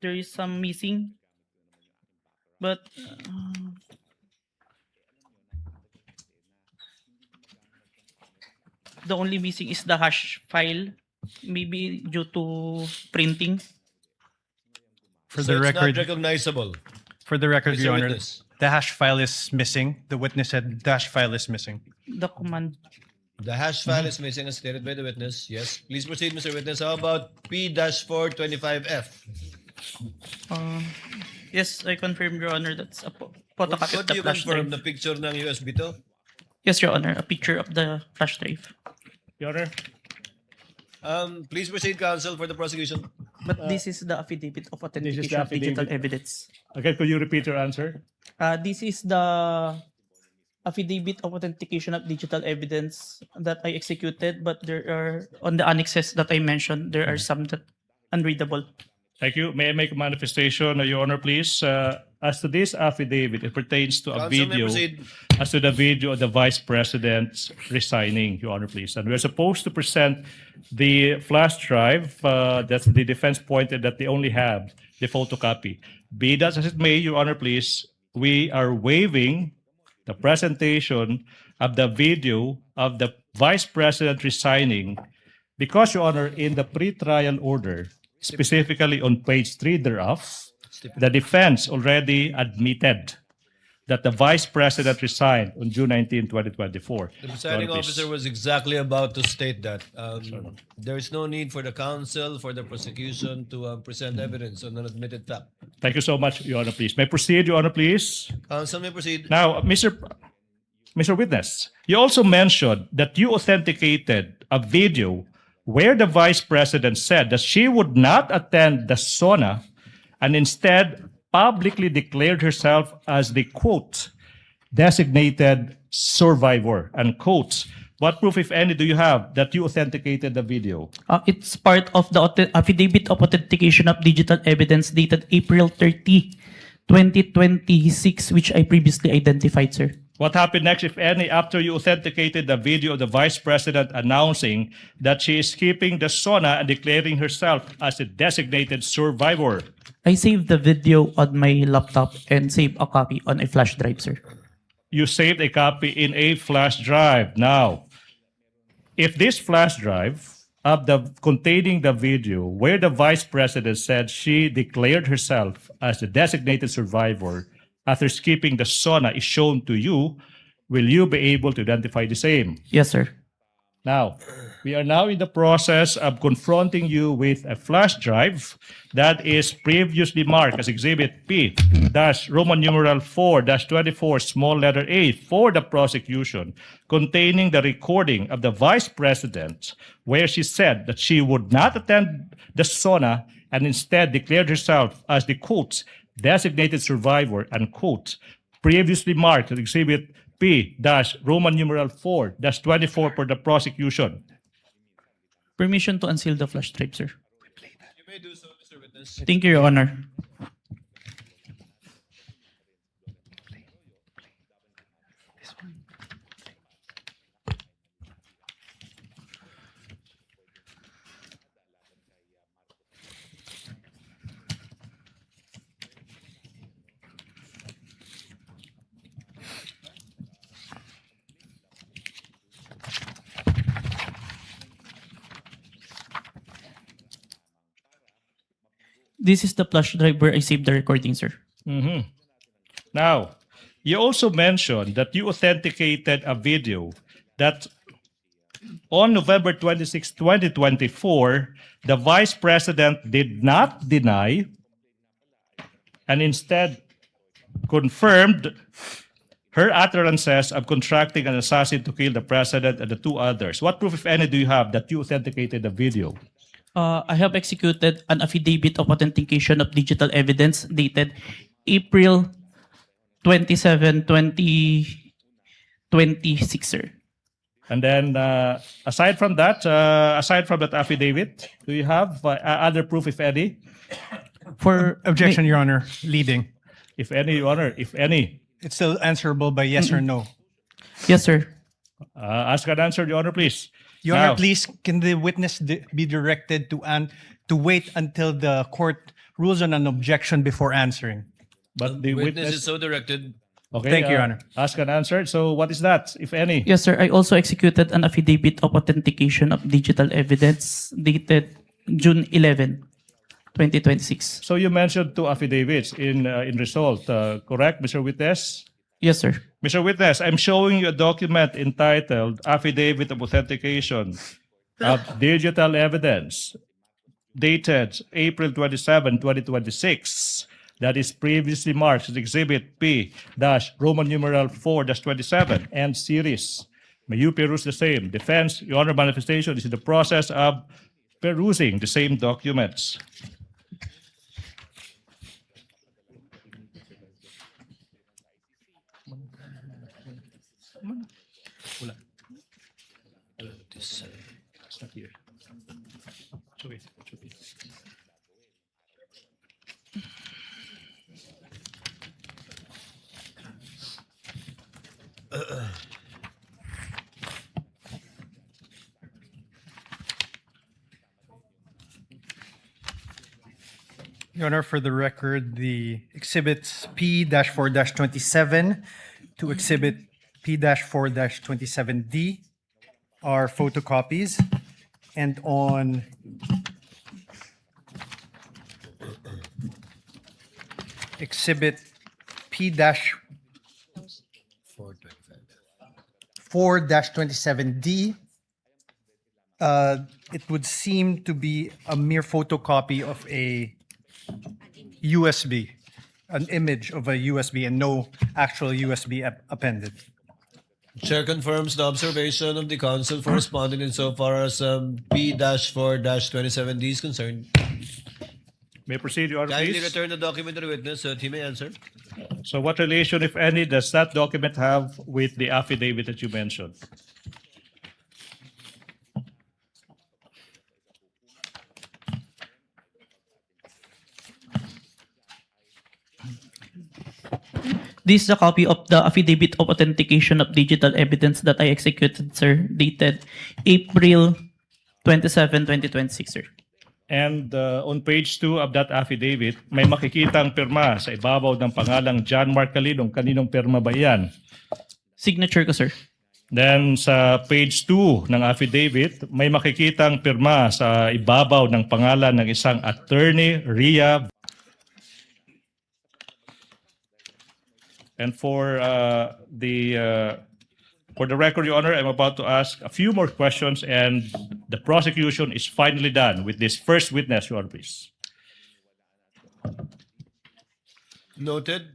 there is some missing. But the only missing is the hash file, maybe due to printing. For So the it's record, not recognizable. Your Mr. Honor, Witness. the hash file is missing. The witness said the hash file is missing. The command. The hash file is missing as stated by the witness. Yes. Please proceed, Mr. Witness. How about P-4-25F? Yes, I confirm, Your Honor, that's a photocopy What of do the you flash confirm? drive. The picture ng USB to? Yes, Your Honor, a picture of the flash drive. Your Honor? Please proceed, counsel, for the prosecution. But this is the affidavit of authentication of digital affidavit. evidence. Again, could you repeat your answer? This is the affidavit of authentication of digital evidence that I executed, but there are, on the annexes that I mentioned, there are some that unreadable. Thank you. May I make a manifestation, Your Honor, please? As to this affidavit, it pertains to a Counsel may video, proceed. as to the video of the Vice President resigning, Your Honor, please. And we're supposed to present the flash drive that the defense pointed that they only have the photocopy. Be that as it may, Your Honor, please, we are waiving the presentation of the video of the Vice President resigning because, Your Honor, in the pre-trial order, specifically on page 3 thereof, the defense already admitted that the Vice President resigned on June 19, 2024. The presiding Your Honor, please. officer was exactly about to state that. There is no need for the counsel, for the prosecution to present evidence on an admitted fact. Thank you so much, Your Honor, please. May I proceed, Your Honor, please? Counsel may proceed. Now, Mr. Witness, you also mentioned that you authenticated a video where the Vice President said that she would not attend the SONA and instead publicly declared herself as the, quote, designated survivor, unquote. What proof, if any, do you have that you authenticated the video? It's part of the affidavit of authentication of digital evidence dated April 30, 2026, which I previously identified, sir. What happened next, if any, after you authenticated the video of the Vice President announcing that she is keeping the SONA and declaring herself as a designated survivor? I saved the video on my laptop and saved a copy on a flash drive, sir. You saved a copy in a flash drive. Now, if this flash drive of the containing the video where the Vice President said she declared herself as the designated survivor after skipping the SONA is shown to you, Will you be able to identify the same? Yes, sir. Now, we are now in the process of confronting you with a flash drive that is previously marked as Exhibit P Roman numeral 4-24 small letter A for the prosecution, containing the recording of the Vice President where she said that she would not attend the SONA and instead declared herself as the quote designated survivor unquote, previously marked as Exhibit P Roman numeral 4-24 for the prosecution. Permission to unseal the flash drive, sir. You may do so, Mr. Witness. Thank you, Your Honor. This is the flash drive where I saved the recording, sir. Now, you also mentioned that you authenticated a video that on November 26, 2024, the Vice President did not deny and instead confirmed her utterances of contracting an assassin to kill the President and the two others. What proof, if any, do you have that you authenticated the video? I have executed an affidavit of authentication of digital evidence dated April 27, 2026, sir. And then, aside from that affidavit, do you have other proof, if any? For Objection, Your Honor. Leading. If any, Your Honor, if any. It's still answerable by yes or no. Yes, sir. Ask an answer, Your Honor, please. Your Now, Honor, please, can the witness be directed to wait until the court rules on an objection before answering? but the Witness is witness... so directed. Okay, Thank you, Your Honor. Ask an answer. So what is that, if any? Yes, sir. I also executed an affidavit of authentication of digital evidence dated June 11, 2026. So you mentioned two affidavits in result, correct, Mr. Witness? Yes, sir. Mr. Witness, I'm showing you a document entitled Affidavit of Authentication of Digital Evidence, dated April 27, 2026. That is previously marked as Exhibit P Roman numeral 4-27 and series. May you peruse the same. Defense, Your Honor, manifestation is in the process of perusing the same documents. It's not here. Show it. Your Honor, for the record, the exhibits P-4-27 to exhibit P-4-27D are photocopies. And on exhibit P-4-27D, it would seem to be a mere photocopy of a USB, an image of a USB and no actual USB appended. Chair confirms the observation of the counsel for responding insofar as P-4-27D is concerned. May I proceed, Your Honor, Kindly please? return the document to the witness so that he may answer. So what relation, if any, does that document have with the affidavit that you mentioned? This is a copy of the affidavit of authentication of digital evidence that I executed, sir, dated April 27, 2026, sir. And on page 2 of that affidavit, may makikitang pirma sa ibabaw ng pangalang John Mark Calinong. Kaninong pirma ba yan? Signature ko, sir. Then sa page 2 ng affidavit, may makikitang pirma sa ibabaw ng pangalan ng isang attorney, Ria. And for the For the record, Your Honor, I'm about to ask a few more questions, and the prosecution is finally done with this first witness, Your Honor, please. Noted.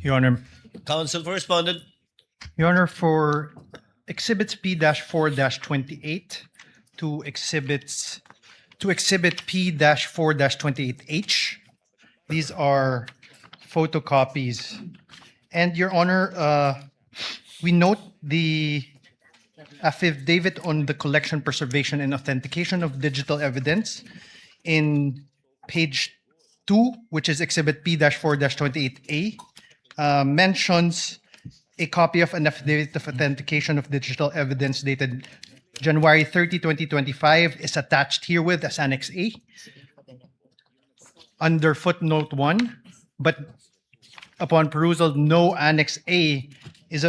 Your Honor, Counsel for respondent. Your Honor, for exhibits P-4-28 to exhibit P-4-28H, these are photocopies. And Your Honor, we note the affidavit on the collection, preservation, and authentication of digital evidence in page 2, which is exhibit P-4-28A, mentions a copy of an affidavit of authentication of digital evidence dated January 30, 2025 is attached herewith as Annex A under footnote 1, but upon perusal, no Annex A is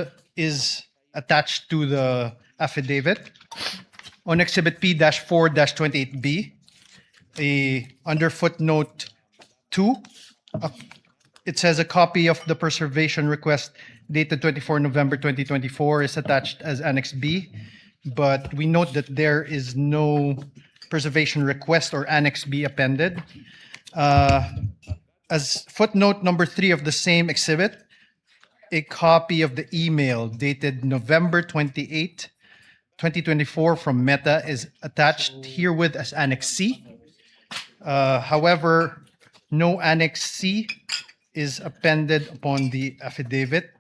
attached to the affidavit. On exhibit P-4-28B, under footnote 2, it says a copy of the preservation request dated 24 November 2024 is attached as Annex B, but we note that there is no preservation request or Annex B appended. As footnote number 3 of the same exhibit, a copy of the email dated November 28, 2024 from Meta is attached herewith as Annex C. However, no Annex C is appended upon the affidavit.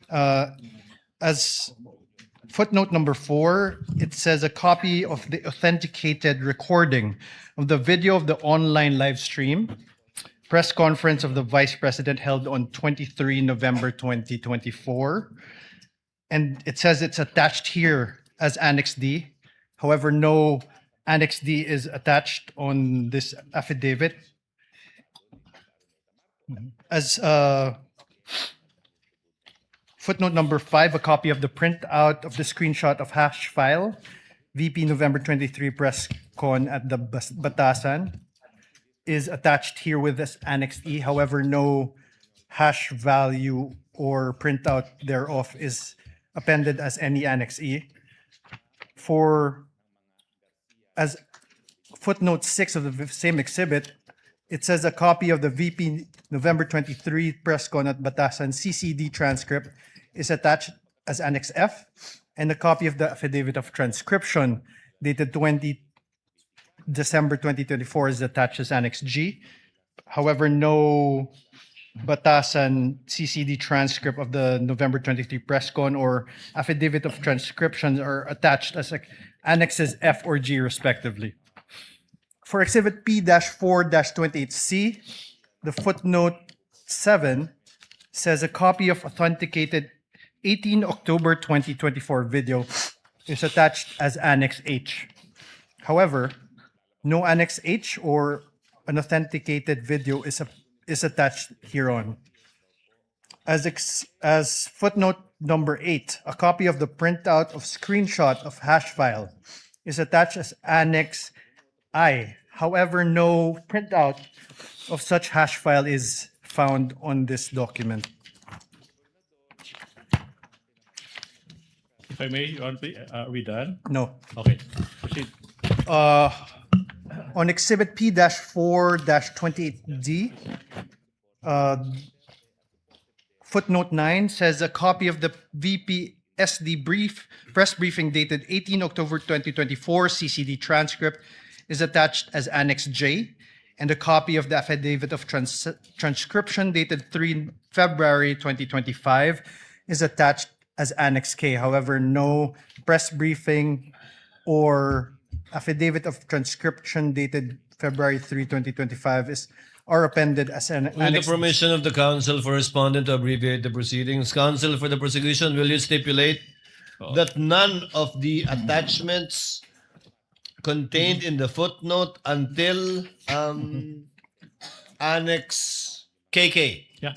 As footnote number 4, it says a copy of the authenticated recording of the video of the online live stream press conference of the Vice President held on 23 November 2024. And it says it's attached here as Annex D. However, no Annex D is attached on this affidavit. As footnote number 5, a copy of the printout of the screenshot of hash file, VP November 23 press con at the Batasan, is attached herewith as Annex E. However, no hash value or printout thereof is appended as any Annex E. As footnote 6 of the same exhibit, it says a copy of the VP November 23 press con at Batasan CCD transcript is attached as Annex F, and a copy of the affidavit of transcription dated 20 December 2024 is attached as Annex G. However, no Batasan CCD transcript of the November 23 press con or affidavit of transcription are attached as Annexes F or G respectively. For exhibit P-4-28C, the footnote 7 says a copy of authenticated 18 October 2024 video is attached as Annex H. However, no Annex H or an authenticated video is attached hereon. As footnote number 8, a copy of the printout of screenshot of hash file is attached as Annex I. However, no printout of such hash file is found on this document. If I may, Your Honor, please, are we done? No. Okay, proceed. On exhibit P-4-28D, footnote 9 says a copy of the VP SD press briefing dated 18 October 2024 CCD transcript is attached as Annex J, and a copy of the affidavit of transcription dated 3 February 2025 is attached as Annex K. However, no press briefing or affidavit of transcription dated February 3, 2025 are appended as an With the Annex. permission of the counsel for respondent to abbreviate the proceedings, counsel for the prosecution, will you stipulate that none of the attachments contained in the footnote until Annex KK Yeah,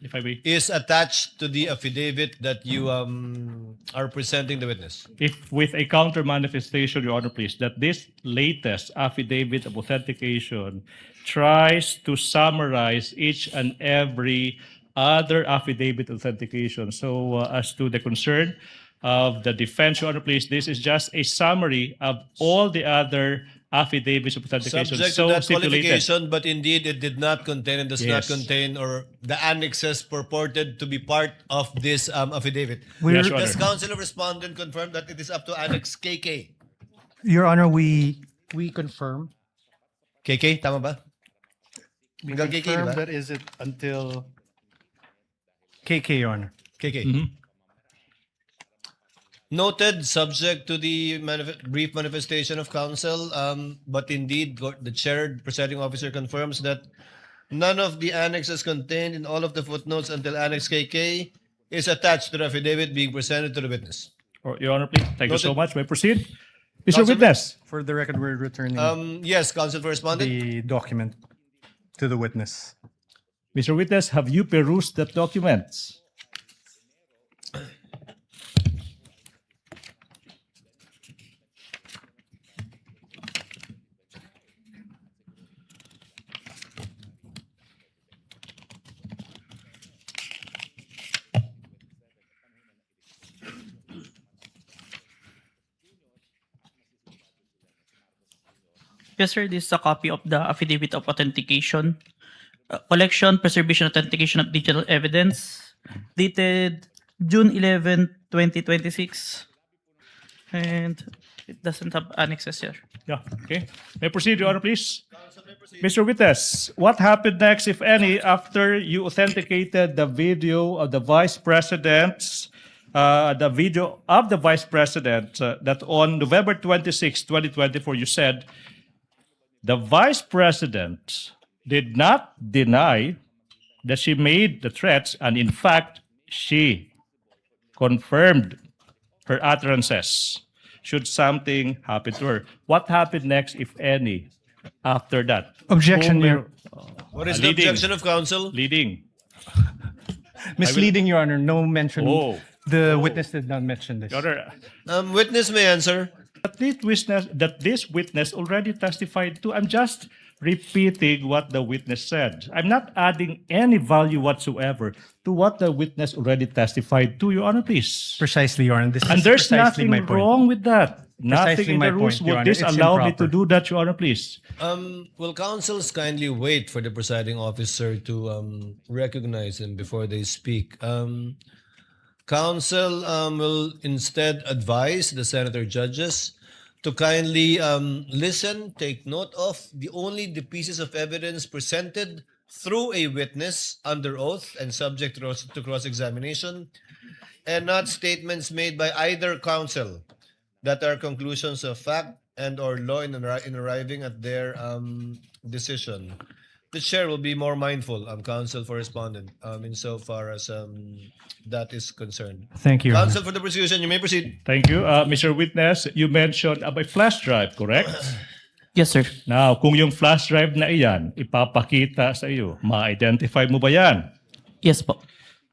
if I may. is attached to the affidavit that you are presenting the witness? If with a counter manifestation, Your Honor, please, that this latest affidavit of authentication tries to summarize each and every other affidavit authentication. So as to the concern of the defense, Your Honor, please, this is just a summary of all the other affidavits of authentication. Subject So to that stipulated. qualification, but indeed it did not contain and does not Yes. contain, or the annexes purported to be part of this affidavit. Yes, Your Does Honor. counsel or respondent confirm that it is up to Annex KK? Your Honor, we confirm. KK, tama ba? We Hanggang KK, confirm diba? that is it until KK, Your Honor. KK. Mhm. Noted, subject to the brief manifestation of counsel, but indeed the chaired presiding officer confirms that none of the annexes contained in all of the footnotes until Annex KK is attached to the affidavit being presented to the witness. Your Honor, please. Thank you so Noted. much. May I proceed? Mr. Counsel- Witness. For the record, we're returning Yes, counsel for respondent. the document to the witness. Mr. Witness, have you perused that document? Yes, sir. This is a copy of the affidavit of authentication, collection, preservation, authentication of digital evidence, dated June 11, 2026, and it doesn't have annexes here. Yeah, okay. May I proceed, Your Honor, please? Mr. Witness, what happened next, if any, after you authenticated the video of the Vice President, that on November 26, 2024, you said the Vice President did not deny that she made the threats, and in fact, she confirmed her utterances should something happen to her. What happened next, if any, after that? Objection, Your What is the leading. objection of counsel? Leading. Misleading, Your Honor. No mention. Oh. The witness did not mention this. Your Honor, Witness may answer. that this witness already testified to. I'm just repeating what the witness said. I'm not adding any value whatsoever to what the witness already testified to, Your Honor, please. Precisely, Your Honor. This And is there's precisely nothing my point. wrong with that. Nothing Precisely in my the rules point, Your would Honor. this It's allow me to improper. do that, Your Honor, please. Will counsels kindly wait for the presiding officer to recognize them before they speak? Counsel will instead advise the senator judges to kindly listen, take note of only the pieces of evidence presented through a witness under oath and subject to cross-examination, and not statements made by either counsel that are conclusions of fact and or law in arriving at their decision. The chair will be more mindful, counsel for respondent, insofar as that is concerned. Thank you, Your Honor. Counsel for the prosecution, you may proceed. Thank you. Mr. Witness, you mentioned about flash drive, correct? Yes, sir. Now, kung yung flash drive na iyan, ipapakita sa iyo, ma-identify mo ba yan? Yes po.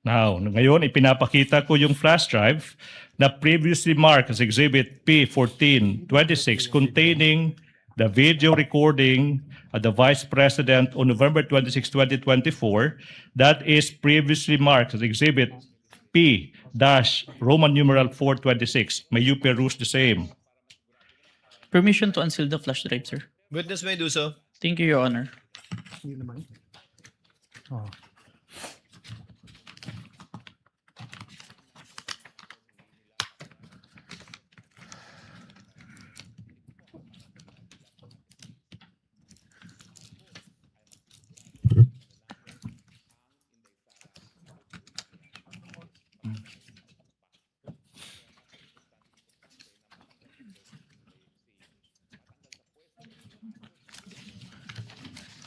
Now, ngayon, ipinapakita ko yung flash drive na previously marked as Exhibit P1426 containing the video recording of the Vice President on November 26, 2024 that is previously marked as Exhibit P-Roman numeral 426. May you peruse the same. Permission to unseal the flash drive, sir. Witness may do so. Thank you, Your Honor.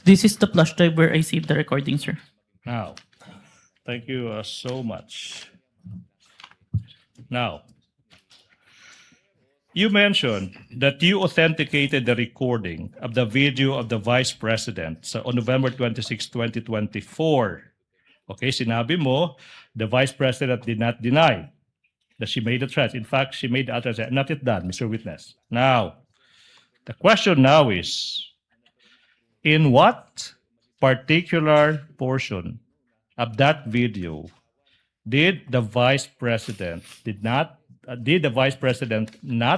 This is the flash drive where I saved the recording, sir. Now, thank you so much. Now, you mentioned that you authenticated the recording of the video of the Vice President on November 26, 2024. Okay, sinabi mo, the Vice President did not deny that she made the threats. In fact, she made the utterance. Not yet done, Mr. Witness. Now, the question now is, in what particular portion of that video did the Vice President not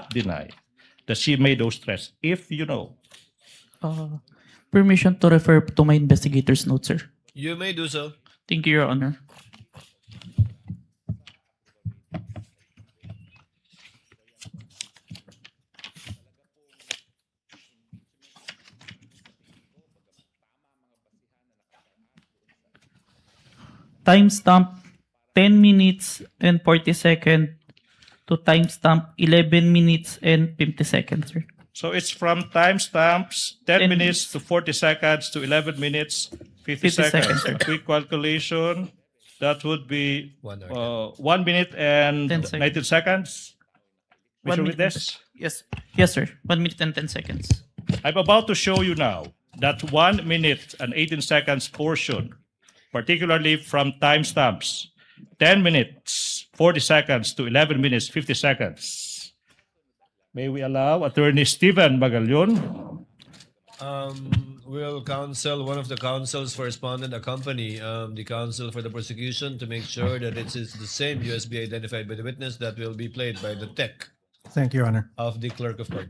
deny that she made those threats, if you know? Permission to refer to my investigator's note, sir. You may do so. Thank you, Your Honor. Timestamp 10 minutes and 40 seconds to timestamp 11 minutes and 50 seconds, sir. So it's from timestamps 10 10 minutes to 40 seconds to 11 minutes 50 seconds. seconds, sir. A quick calculation, that would be 1 hour. 1 minute and 10 seconds. 19 seconds. Mr. 1 minute. Witness, Yes. Yes, sir. 1 minute and 10 seconds. I'm about to show you now that 1 minute and 18 seconds portion, particularly from timestamps 10 minutes 40 seconds to 11 minutes 50 seconds. May we allow Attorney Steven Magallon? Will counsel, one of the counsels for respondent accompany the counsel for the prosecution to make sure that it is the same USB identified by the witness that will be played by the tech Thank you, Your Honor. of the clerk of court.